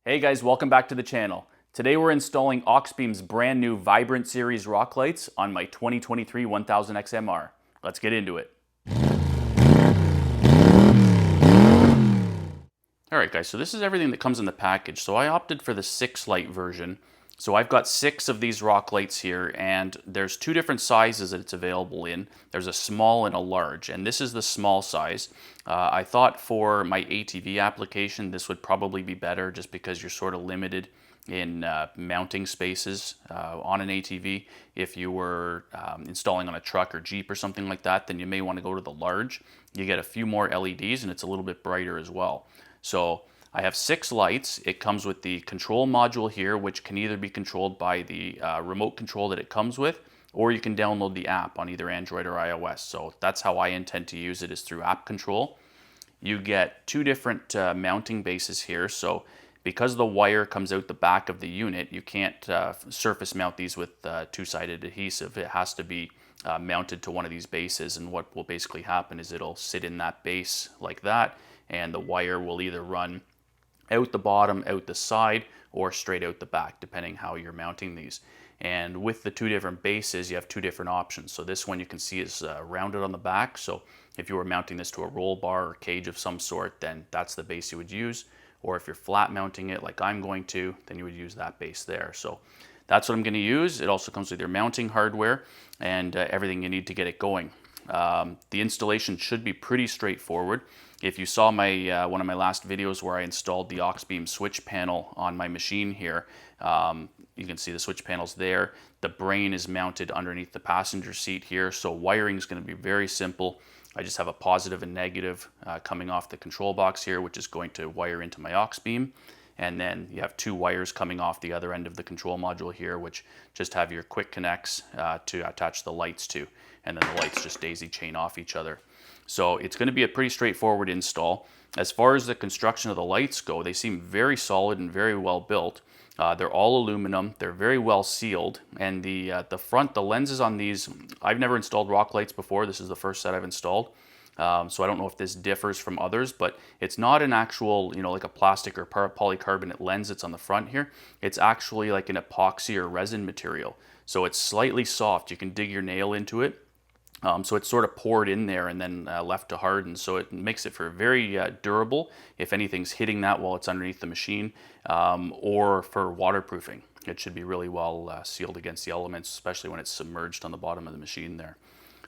Hey guys, welcome back to the channel. Today we're installing Auxbeam's brand new Vibrant Series rock lights on my 2023 1000 XMR. Let's get into it. Alright guys, so this is everything that comes in the package. So I opted for the 6 light version. So I've got 6 of these rock lights here, and there's 2 different sizes that it's available in. There's a small and a large, and this is the small size. I thought for my ATV application this would probably be better just because you're sort of limited in mounting spaces on an ATV. If you were installing on a truck or Jeep or something like that, then you may want to go to the large. You get a few more LEDs and it's a little bit brighter as well. So I have 6 lights. It comes with the control module here, which can either be controlled by the remote control that it comes with, or you can download the app on either Android or iOS. So that's how I intend to use it, is through app control. You get 2 different mounting bases here. So because the wire comes out the back of the unit, you can't surface mount these with 2-sided adhesive. It has to be mounted to one of these bases, and what will basically happen is it'll sit in that base like that, and the wire will either run out the bottom, out the side, or straight out the back, depending how you're mounting these. And with the 2 different bases, you have 2 different options. So this one you can see is rounded on the back. So if you were mounting this to a roll bar or cage of some sort, then that's the base you would use. Or if you're flat mounting it like I'm going to, then you would use that base there. So that's what I'm going to use. It also comes with your mounting hardware and everything you need to get it going. The installation should be pretty straightforward. If you saw my one of my last videos where I installed the Auxbeam switch panel on my machine here, you can see the switch panels there. The brain is mounted underneath the passenger seat here, so wiring is going to be very simple. I just have a positive and negative coming off the control box here, which is going to wire into my Auxbeam. And then you have 2 wires coming off the other end of the control module here, which just have your quick connects to attach the lights to. And then the lights just daisy chain off each other. So it's going to be a pretty straightforward install. As far as the construction of the lights go, they seem very solid and very well built. They're all aluminum. They're very well sealed. And the front, the lenses on these, I've never installed rock lights before. This is the first set I've installed. So I don't know if this differs from others, but it's not an actual, like a plastic or polycarbonate lens that's on the front here. It's actually like an epoxy or resin material. So it's slightly soft. You can dig your nail into it. So it's sort of poured in there and then left to harden. So it makes it for very durable if anything's hitting that while it's underneath the machine, or for waterproofing. It should be really well sealed against the elements, especially when it's submerged on the bottom of the machine there.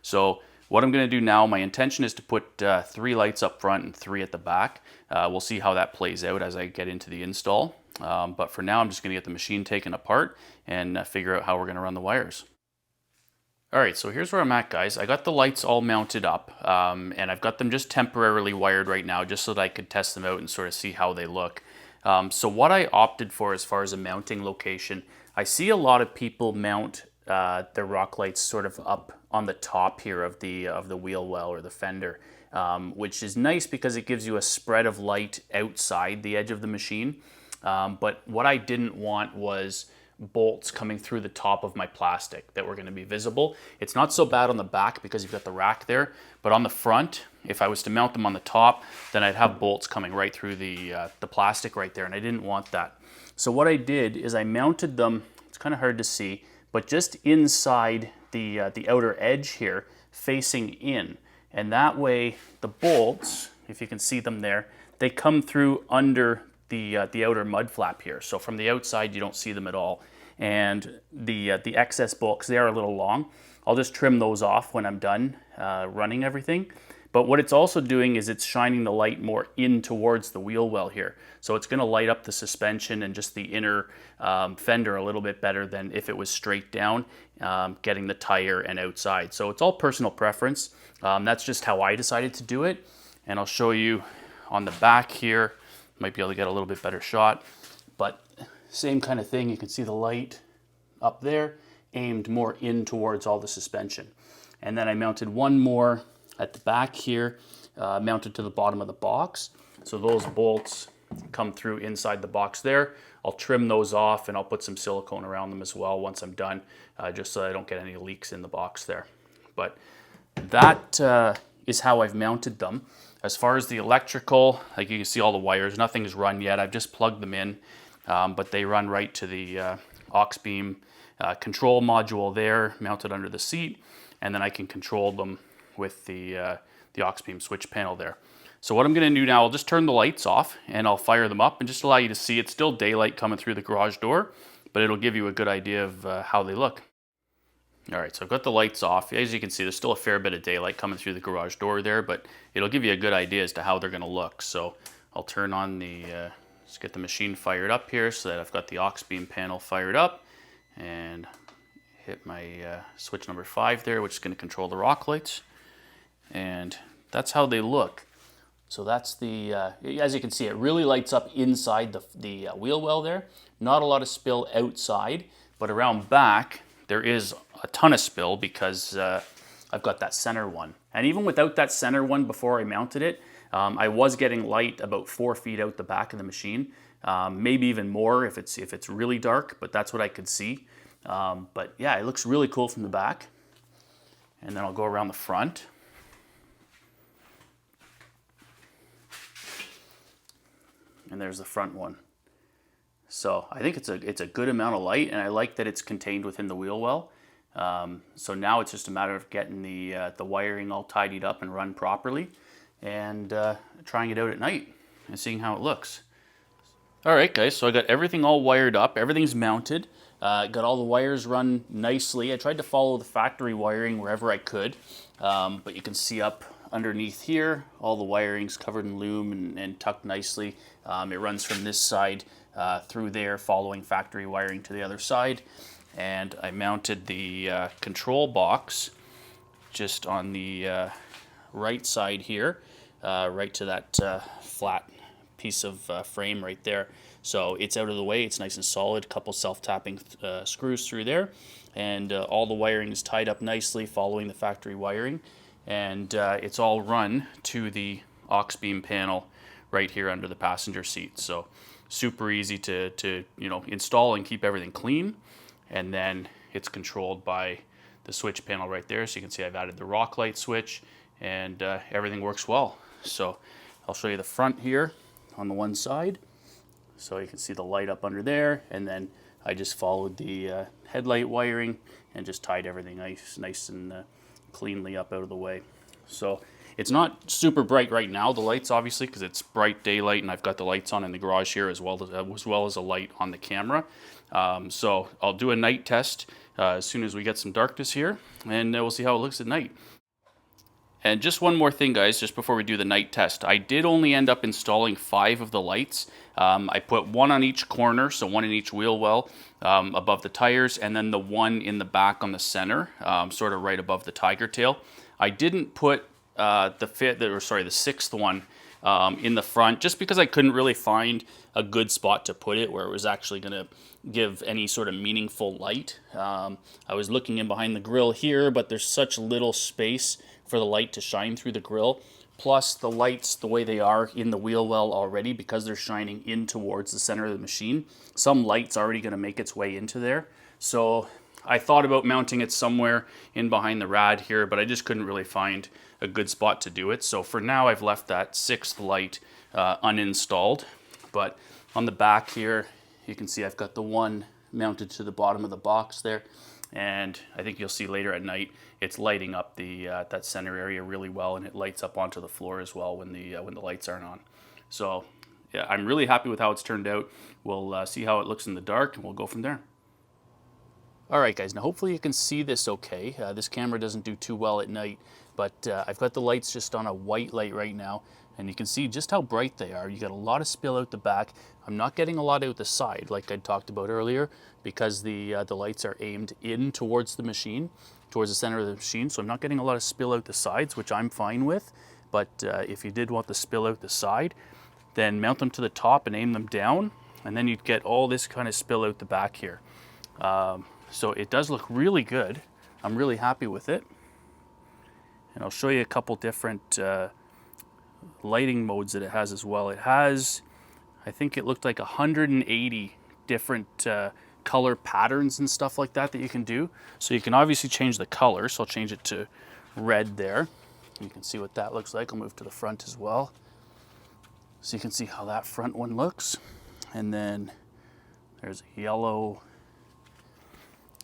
So what I'm going to do now, my intention is to put 3 lights up front and 3 at the back. We'll see how that plays out as I get into the install. But for now, I'm just going to get the machine taken apart and figure out how we're going to run the wires. Alright, so here's where I'm at, guys. I got the lights all mounted up, and I've got them just temporarily wired right now just so that I could test them out and sort of see how they look. So what I opted for as far as a mounting location, I see a lot of people mount their rock lights sort of up on the top here of the wheel well or the fender, which is nice because it gives you a spread of light outside the edge of the machine. But what I didn't want was bolts coming through the top of my plastic that were going to be visible. It's not so bad on the back because you've got the rack there, but on the front, if I was to mount them on the top, then I'd have bolts coming right through the plastic right there, and I didn't want that. So what I did is I mounted them, it's kind of hard to see, but just inside the outer edge here, facing in. And that way the bolts, if you can see them there, they come through under the outer mud flap here. So from the outside you don't see them at all. And the excess bolts, they are a little long. I'll just trim those off when I'm done running everything. But what it's also doing is it's shining the light more in towards the wheel well here. So it's going to light up the suspension and just the inner fender a little bit better than if it was straight down, getting the tire and outside. So it's all personal preference. That's just how I decided to do it. And I'll show you on the back here. Might be able to get a little bit better shot, but same kind of thing. You can see the light up there aimed more in towards all the suspension. And then I mounted one more at the back here, mounted to the bottom of the box. So those bolts come through inside the box there. I'll trim those off and I'll put some silicone around them as well once I'm done, just so I don't get any leaks in the box there. But that is how I've mounted them. As far as the electrical, like you can see all the wires, nothing's run yet. I've just plugged them in. but they run right to the Auxbeam control module there, mounted under the seat, and then I can control them with the Auxbeam switch panel there. So what I'm going to do now, I'll just turn the lights off and I'll fire them up and just allow you to see it's still daylight coming through the garage door, but it'll give you a good idea of how they look. All right, so I've got the lights off. As you can see, there's still a fair bit of daylight coming through the garage door there, but it'll give you a good idea as to how they're going to look. So I'll turn on the, let's get the machine fired up here so that I've got the Auxbeam panel fired up, and hit my switch number 5 there, which is going to control the rock lights. And that's how they look. So that's the, as you can see, it really lights up inside the wheel well there. Not a lot of spill outside, but around back, there is a ton of spill because I've got that center one. And even without that center one before I mounted it, I was getting light about 4 feet out the back of the machine. Maybe even more if it's really dark, but that's what I could see. But yeah, it looks really cool from the back. And then I'll go around the front. And there's the front one. So I think it's a good amount of light, and I like that it's contained within the wheel well. So now it's just a matter of getting the wiring all tidied up and run properly, and trying it out at night and seeing how it looks. All right, guys, so I got everything all wired up. Everything's mounted. Got all the wires run nicely. I tried to follow the factory wiring wherever I could, but you can see up underneath here, all the wiring's covered in loom and tucked nicely. It runs from this side through there, following factory wiring to the other side. And I mounted the control box just on the right side here, right to that flat piece of frame right there. So it's out of the way, it's nice and solid, couple self-tapping screws through there, and all the wiring is tied up nicely following the factory wiring. And it's all run to the Auxbeam panel right here under the passenger seat. So super easy to install and keep everything clean. And then it's controlled by the switch panel right there. So you can see I've added the rock light switch, and everything works well. So I'll show you the front here on the one side. So you can see the light up under there, and then I just followed the headlight wiring and just tied everything nice and cleanly up out of the way. So it's not super bright right now, the lights, obviously, because it's bright daylight, and I've got the lights on in the garage here as well as a light on the camera. So I'll do a night test as soon as we get some darkness here, and we'll see how it looks at night. And just one more thing, guys, just before we do the night test. I did only end up installing 5 of the lights. I put 1 on each corner, so 1 in each wheel well above the tires, and then the 1 in the back on the center, sort of right above the tiger tail. I didn't put the 6th one in the front, just because I couldn't really find a good spot to put it where it was actually going to give any sort of meaningful light. I was looking in behind the grill here, but there's such little space for the light to shine through the grill. Plus the lights, the way they are in the wheel well already, because they're shining in towards the center of the machine, some light's already going to make its way into there. So I thought about mounting it somewhere in behind the rad here, but I just couldn't really find a good spot to do it. So for now, I've left that 6th light uninstalled. But on the back here, you can see I've got the 1 mounted to the bottom of the box there. And I think you'll see later at night, it's lighting up the that center area really well, and it lights up onto the floor as well when the lights aren't on. So yeah, I'm really happy with how it's turned out. We'll see how it looks in the dark, and we'll go from there. All right, guys, now hopefully you can see this okay. This camera doesn't do too well at night, but I've got the lights just on a white light right now, and you can see just how bright they are. You got a lot of spill out the back. I'm not getting a lot out the side, like I talked about earlier, because the lights are aimed in towards the machine, towards the center of the machine, so I'm not getting a lot of spill out the sides, which I'm fine with. But if you did want the spill out the side, then mount them to the top and aim them down, and then you'd get all this kind of spill out the back here. So it does look really good. I'm really happy with it. And I'll show you a couple different lighting modes that it has as well. It has, I think it looked like 180 different color patterns and stuff like that you can do. So you can obviously change the color. So I'll change it to red there. You can see what that looks like. I'll move to the front as well. So you can see how that front one looks. And then There's a yellow.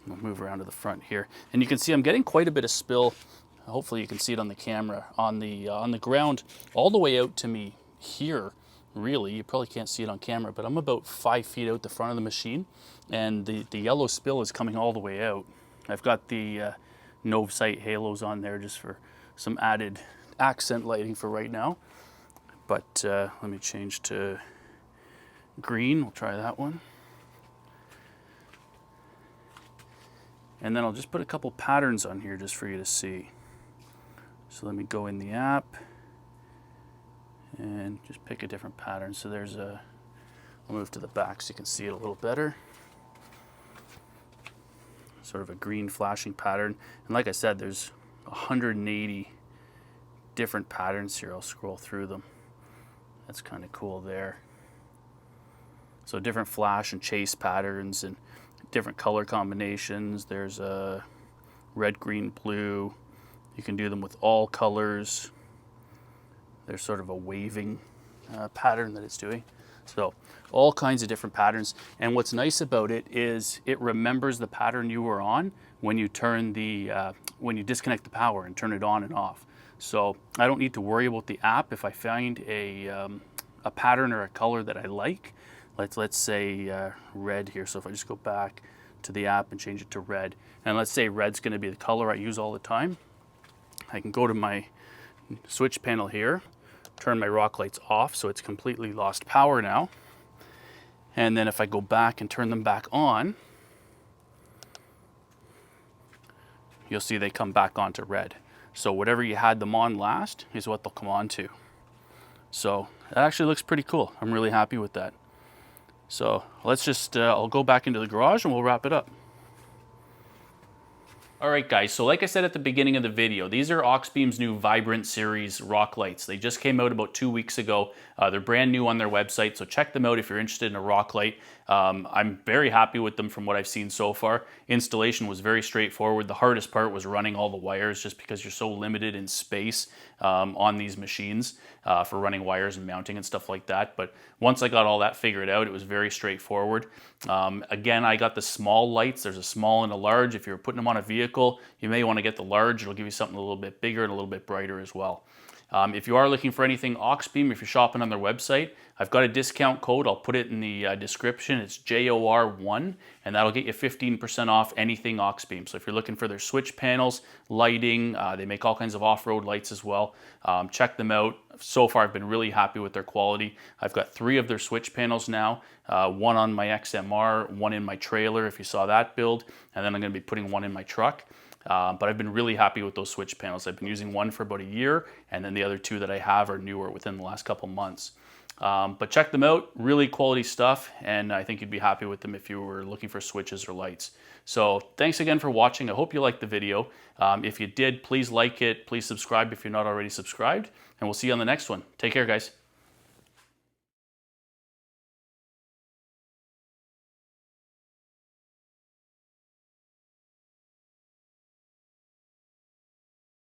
I'll move around to the front here. And you can see I'm getting quite a bit of spill. Hopefully you can see it on the camera, on the ground, all the way out to me here. Really, you probably can't see it on camera, but I'm about 5 feet out the front of the machine, and the yellow spill is coming all the way out. I've got the Novesight halos on there just for some added accent lighting for right now. But let me change to green. We'll try that one. And then I'll just put a couple patterns on here just for you to see. So let me go in the app and just pick a different pattern. So there's a, I'll move to the back so you can see it a little better. Sort of a green flashing pattern. And like I said, there's 180 different patterns here. I'll scroll through them. That's kind of cool there. So different flash and chase patterns and different color combinations. There's a red, green, blue. You can do them with all colors. There's sort of a waving pattern that it's doing. So all kinds of different patterns. And what's nice about it is it remembers the pattern you were on when you turn the, when you disconnect the power and turn it on and off. So I don't need to worry about the app. If I find a pattern or a color that I like, let's say red here. So if I just go back to the app and change it to red, and let's say red's going to be the color I use all the time, I can go to my switch panel here, turn my rock lights off so it's completely lost power now. And then if I go back and turn them back on, you'll see they come back onto red. So whatever you had them on last is what they'll come on to. So that actually looks pretty cool. I'm really happy with that. So let's just, I'll go back into the garage and we'll wrap it up. All right, guys, so like I said at the beginning of the video, these are Auxbeam's new Vibrant Series rock lights. They just came out about 2 weeks ago. They're brand new on their website, so check them out if you're interested in a rock light. I'm very happy with them from what I've seen so far. Installation was very straightforward. The hardest part was running all the wires just because you're so limited in space on these machines for running wires and mounting and stuff like that. But once I got all that figured out, it was very straightforward. Again, I got the small lights. There's a small and a large. If you're putting them on a vehicle, you may want to get the large. It'll give you something a little bit bigger and a little bit brighter as well. If you are looking for anything Auxbeam, if you're shopping on their website, I've got a discount code. I'll put it in the description. It's JOR1, and that'll get you 15% off anything Auxbeam. So if you're looking for their switch panels, lighting, they make all kinds of off-road lights as well. Check them out. So far, I've been really happy with their quality. I've got 3 of their switch panels now, one on my XMR, one in my trailer, if you saw that build, and then I'm going to be putting one in my truck. But I've been really happy with those switch panels. I've been using one for about a year, and then the other 2 that I have are newer within the last couple months. But check them out, really quality stuff, and I think you'd be happy with them if you were looking for switches or lights. So thanks again for watching. I hope you liked the video. If you did, please like it. Please subscribe if you're not already subscribed, and we'll see you on the next one. Take care, guys.